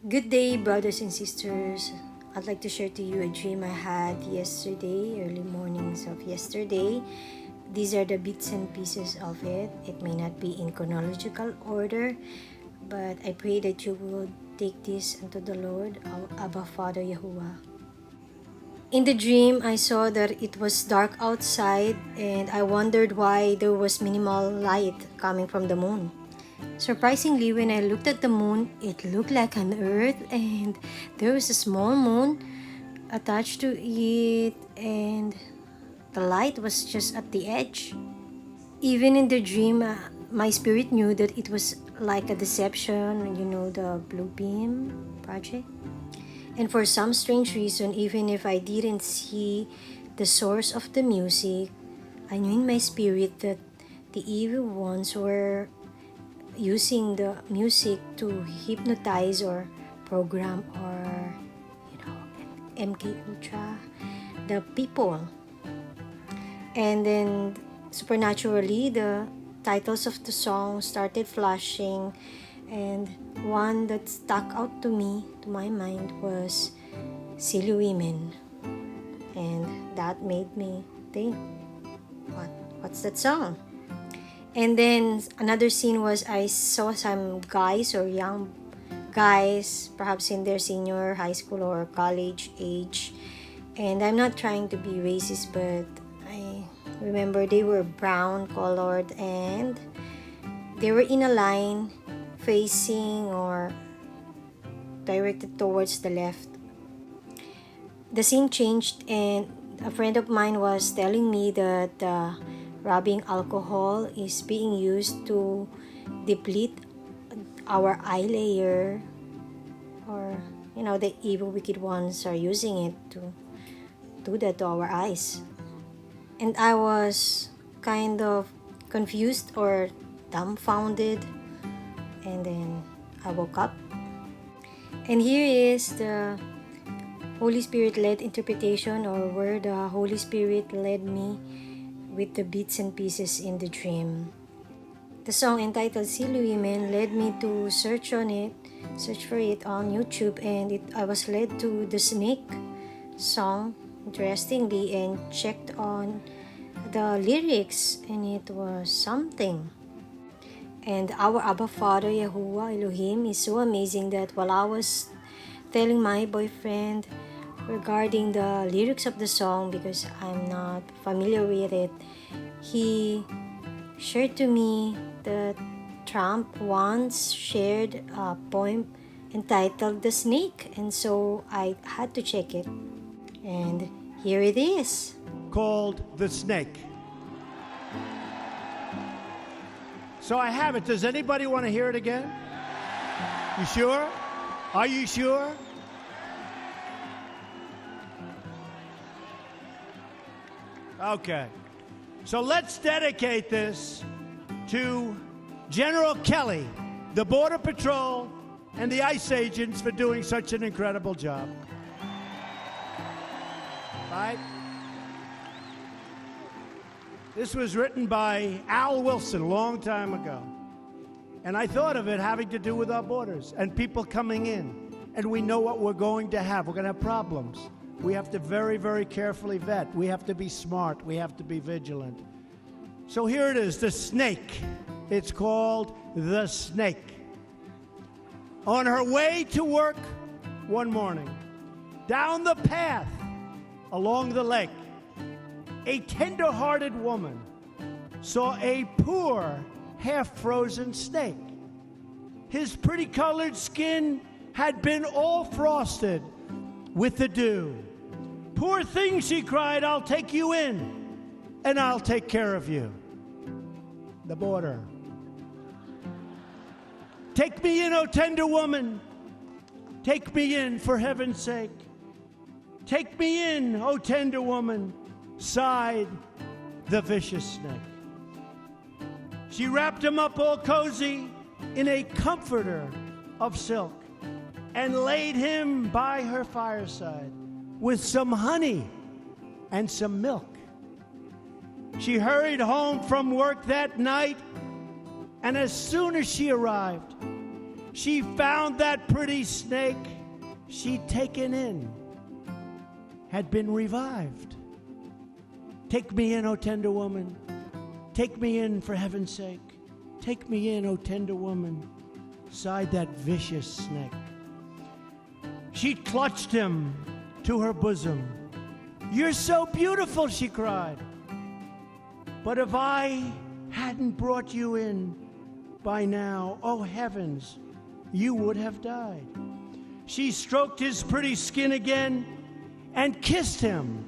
Good day, brothers and sisters. I'd like to share to you a dream I had yesterday, early mornings of yesterday. These are the bits and pieces of it. It may not be in chronological order, but I pray that you will take this unto the Lord, our Abba Father Yahuwah. In the dream, I saw that it was dark outside and I wondered why there was minimal light coming from the moon. Surprisingly, when I looked at the moon, it looked like an earth and there was a small moon attached to it and the light was just at the edge. Even in the dream, my spirit knew that it was like a deception, the Blue Beam project. And for some strange reason, even if I didn't see the source of the music, I knew in my spirit that the evil ones were using the music to hypnotize or program or MK Ultra the people. And then supernaturally the titles of the song started flashing, and one that stuck out to my mind was Silly Women, and that made me think, what's that song? And then another scene was I saw some guys or young guys, perhaps in their senior high school or college age. And I'm not trying to be racist, but I remember they were brown colored and they were in a line facing or directed towards the left. The scene changed and a friend of mine was telling me that rubbing alcohol is being used to deplete our eye layer, or the evil wicked ones are using it to do that to our eyes. And I was kind of confused or dumbfounded, and then I woke up, and here is the Holy Spirit led interpretation, or where the Holy Spirit led me with the bits and pieces in the dream. The song entitled Silly Women led me to search for it on YouTube, and I was led to the Snake song, interestingly, and checked on the lyrics, and it was something. And our Abba Father Yahuwah Elohim is so amazing that while I was telling my boyfriend regarding the lyrics of the song, because I'm not familiar with it, he shared to me that Trump once shared a poem entitled The Snake, and so I had to check it, and here it is. Called The Snake. So I have it. Does anybody want to hear it again? You sure? Are you sure? Okay. So let's dedicate this to General Kelly, the Border Patrol, and the ICE agents for doing such an incredible job. Right? This was written by Al Wilson a long time ago. And I thought of it having to do with our borders and people coming in. And we know what we're going to have. We're going to have problems. We have to very, very carefully vet. We have to be smart. We have to be vigilant. So here it is, The Snake. It's called The Snake. On her way to work one morning, down the path along the lake, a tender-hearted woman saw a poor, half-frozen snake. His pretty-colored skin had been all frosted with the dew. "Poor thing," she cried, "I'll take you in, and I'll take care of you." The border. "Take me in, O tender woman. Take me in, for heaven's sake. Take me in, O tender woman," sighed the vicious snake. She wrapped him up all cozy in a comforter of silk and laid him by her fireside with some honey and some milk. She hurried home from work that night, and as soon as she arrived, she found that pretty snake she'd taken in had been revived. Take me in, O tender woman. Take me in, for heaven's sake. Take me in, O tender woman, sighed that vicious snake. She clutched him to her bosom. You're so beautiful, she cried. But if I hadn't brought you in by now, oh heavens, you would have died. She stroked his pretty skin again and kissed him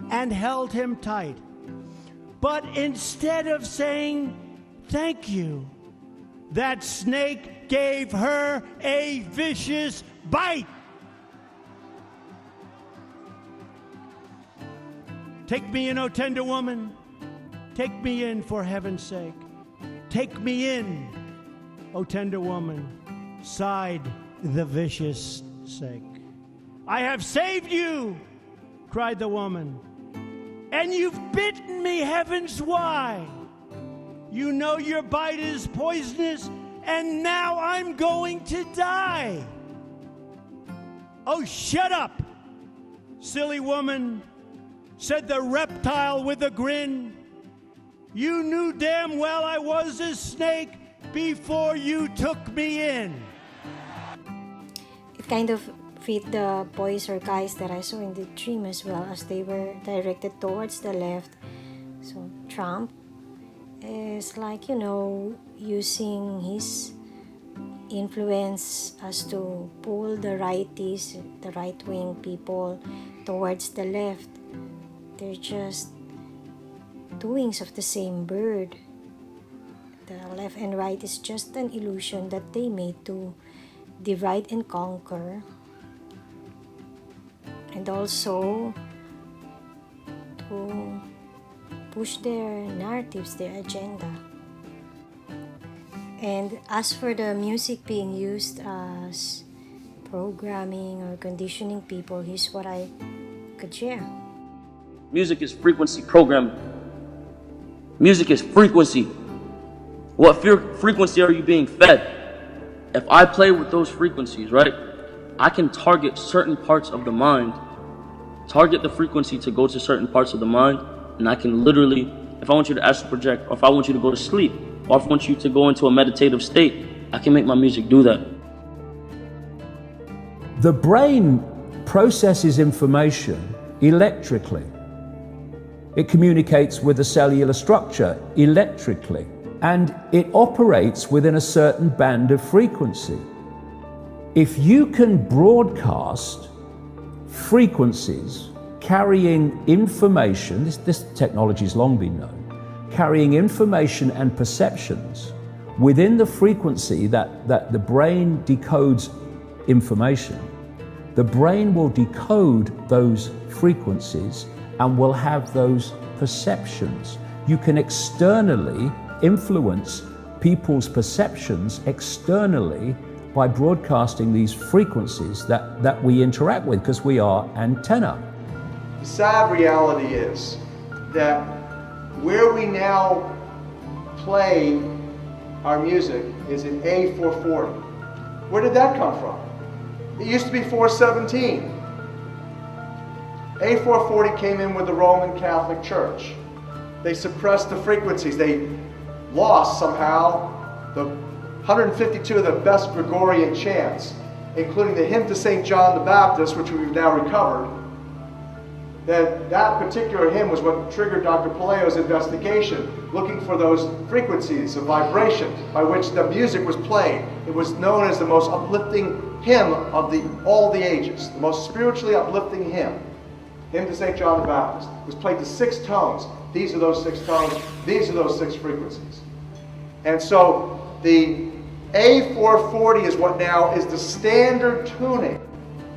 and held him tight. But instead of saying thank you, that snake gave her a vicious bite. Take me in, O tender woman. Take me in, for heaven's sake. Take me in, O tender woman, sighed the vicious snake. I have saved you, cried the woman, and you've bitten me, heavens why? You know your bite is poisonous, and now I'm going to die. Oh, shut up, silly woman, said the reptile with a grin. You knew damn well I was a snake before you took me in. It kind of fit the boys or guys that I saw in the dream as well, as they were directed towards the left. So Trump is like, using his influence as to pull the righties, the right-wing people towards the left. They're just two wings of the same bird. The left and right is just an illusion that they made to divide and conquer, and also to push their narratives, their agenda. And as for the music being used as programming or conditioning people, here's what I could share. Music is frequency programming. Music is frequency. What frequency are you being fed? If I play with those frequencies, right, I can target certain parts of the mind, target the frequency to go to certain parts of the mind, and I can literally, if I want you to astral project, or if I want you to go to sleep, or if I want you to go into a meditative state, I can make my music do that. The brain processes information electrically. It communicates with the cellular structure electrically, and it operates within a certain band of frequency. If you can broadcast frequencies carrying information, this technology has long been known, carrying information and perceptions within the frequency that the brain decodes information, the brain will decode those frequencies and will have those perceptions. You can externally influence people's perceptions externally by broadcasting these frequencies that we interact with, because we are antenna. The sad reality is that where we now play our music is in A440. Where did that come from? It used to be 417. A440 came in with the Roman Catholic Church. They suppressed the frequencies. They lost somehow the 152 of the best Gregorian chants, including the hymn to St. John the Baptist, which we've now recovered. That particular hymn was what triggered Dr. Palaio's investigation, looking for those frequencies of vibration by which the music was played. It was known as the most uplifting hymn of all the ages, the most spiritually uplifting hymn. Hymn to St. John the Baptist. It was played to 6 tones. These are those 6 tones. These are those 6 frequencies. And so the A440 is what now is the standard tuning.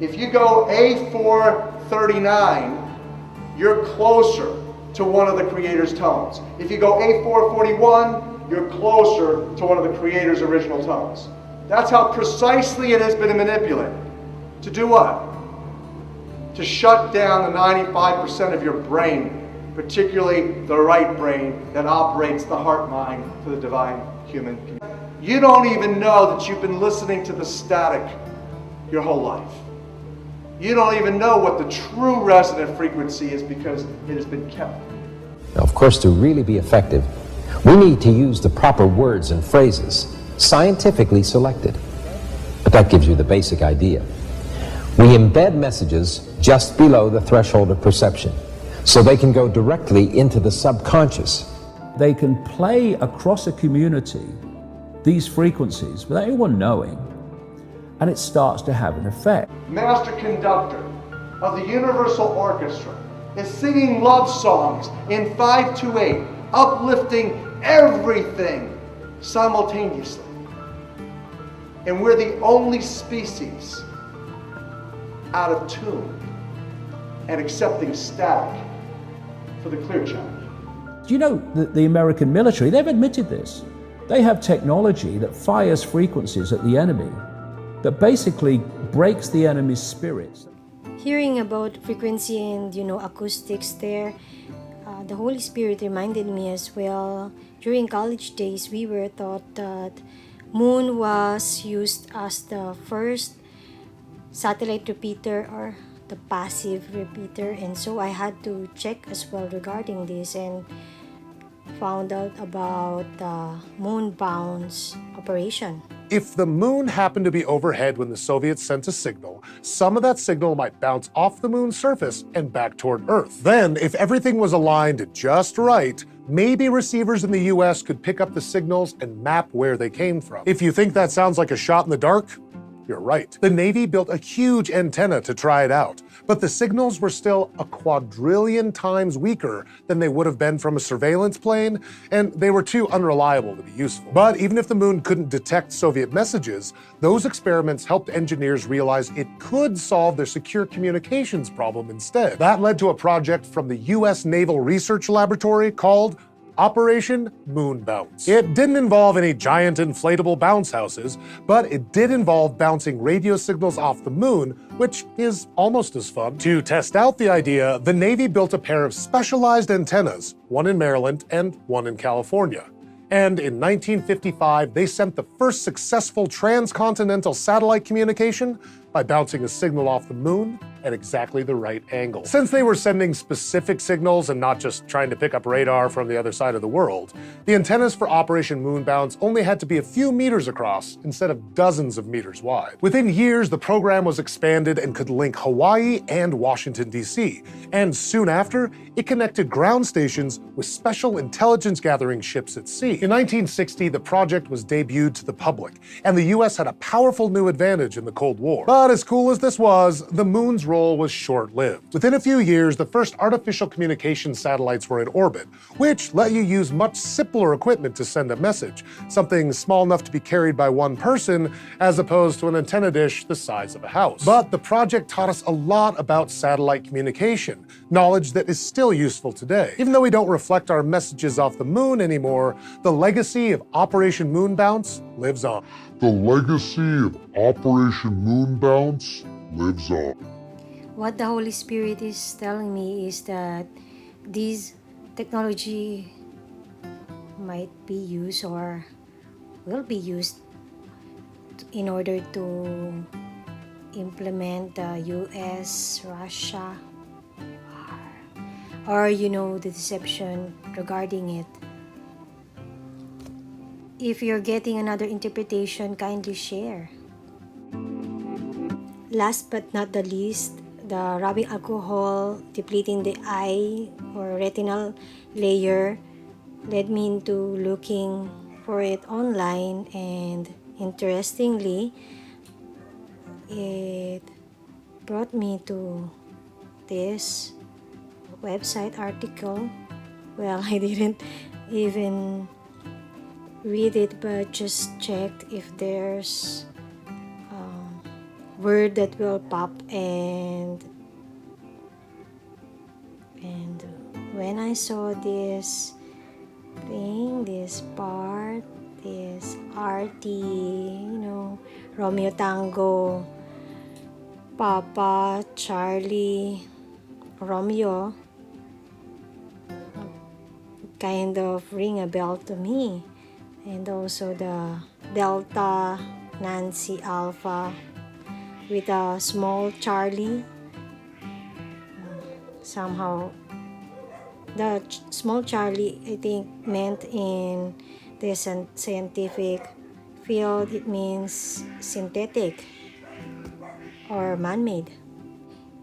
If you go A439, you're closer to one of the Creator's tones. If you go A441, you're closer to one of the Creator's original tones. That's how precisely it has been manipulated. To do what? To shut down the 95% of your brain, particularly the right brain that operates the heart-mind to the divine human community. You don't even know that you've been listening to the static your whole life. You don't even know what the true resonant frequency is because it has been kept. Now, of course, to really be effective, we need to use the proper words and phrases, scientifically selected. But that gives you the basic idea. We embed messages just below the threshold of perception, so they can go directly into the subconscious. They can play across a community these frequencies without anyone knowing, and it starts to have an effect. Master conductor of the Universal Orchestra is singing love songs in 5/8, uplifting everything simultaneously. And we're the only species out of tune and accepting static for the clear channel. Do you know that the American military, they've admitted this. They have technology that fires frequencies at the enemy that basically breaks the enemy's spirits. Hearing about frequency and acoustics there, the Holy Spirit reminded me as well. During college days, we were taught that moon was used as the first satellite repeater or the passive repeater, and so I had to check as well regarding this and found out about the moon bounce operation. If the moon happened to be overhead when the Soviets sent a signal, some of that signal might bounce off the moon's surface and back toward Earth. Then, if everything was aligned just right, maybe receivers in the US could pick up the signals and map where they came from. If you think that sounds like a shot in the dark, you're right. The Navy built a huge antenna to try it out, but the signals were still a quadrillion times weaker than they would have been from a surveillance plane, and they were too unreliable to be useful. But even if the moon couldn't detect Soviet messages, those experiments helped engineers realize it could solve their secure communications problem instead. That led to a project from the US Naval Research Laboratory called Operation Moon Bounce. It didn't involve any giant inflatable bounce houses, but it did involve bouncing radio signals off the moon, which is almost as fun. To test out the idea, the Navy built a pair of specialized antennas, one in Maryland and one in California. And in 1955, they sent the first successful transcontinental satellite communication by bouncing a signal off the moon at exactly the right angle. Since they were sending specific signals and not just trying to pick up radar from the other side of the world, the antennas for Operation Moon Bounce only had to be a few meters across instead of dozens of meters wide. Within years, the program was expanded and could link Hawaii and Washington, D.C. And soon after, it connected ground stations with special intelligence gathering ships at sea. In 1960, the project was debuted to the public, and the US had a powerful new advantage in the Cold War. But as cool as this was, the moon's role was short-lived. Within a few years, the first artificial communication satellites were in orbit, which let you use much simpler equipment to send a message, something small enough to be carried by one person, as opposed to an antenna dish the size of a house. But the project taught us a lot about satellite communication, knowledge that is still useful today. Even though we don't reflect our messages off the moon anymore, the legacy of Operation Moon Bounce lives on. The legacy of Operation Moon Bounce lives on. What the Holy Spirit is telling me is that this technology might be used or will be used in order to implement the US, Russia, or the deception regarding it. If you're getting another interpretation, kindly share. Last but not the least, the rubbing alcohol depleting the eye or retinal layer led me into looking for it online, and interestingly, it brought me to this website article. Well, I didn't even read it, but just checked if there's word that will pop, and when I saw this thing, this part, this RT, Romeo Tango, Papa, Charlie, Romeo, kind of ring a bell to me. And also the Delta, Nancy, Alpha, with a small Charlie. Somehow, the small Charlie, I think, meant in the scientific field, it means synthetic or man-made.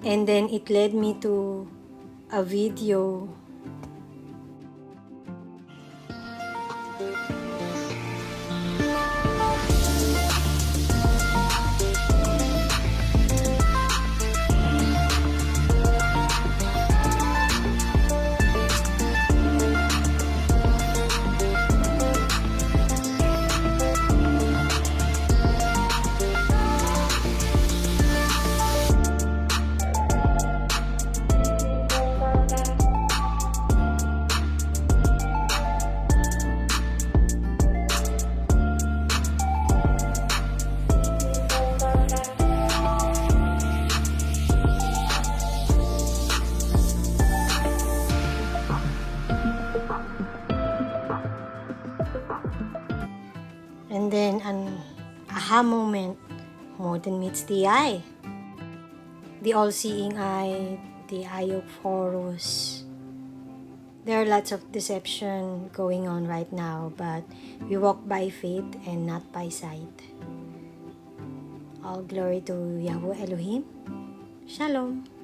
And then it led me to a video. And then an aha moment, more than meets the eye. The all-seeing eye, the eye of Horus. There are lots of deception going on right now, but we walk by faith and not by sight. All glory to Yahweh Elohim. Shalom.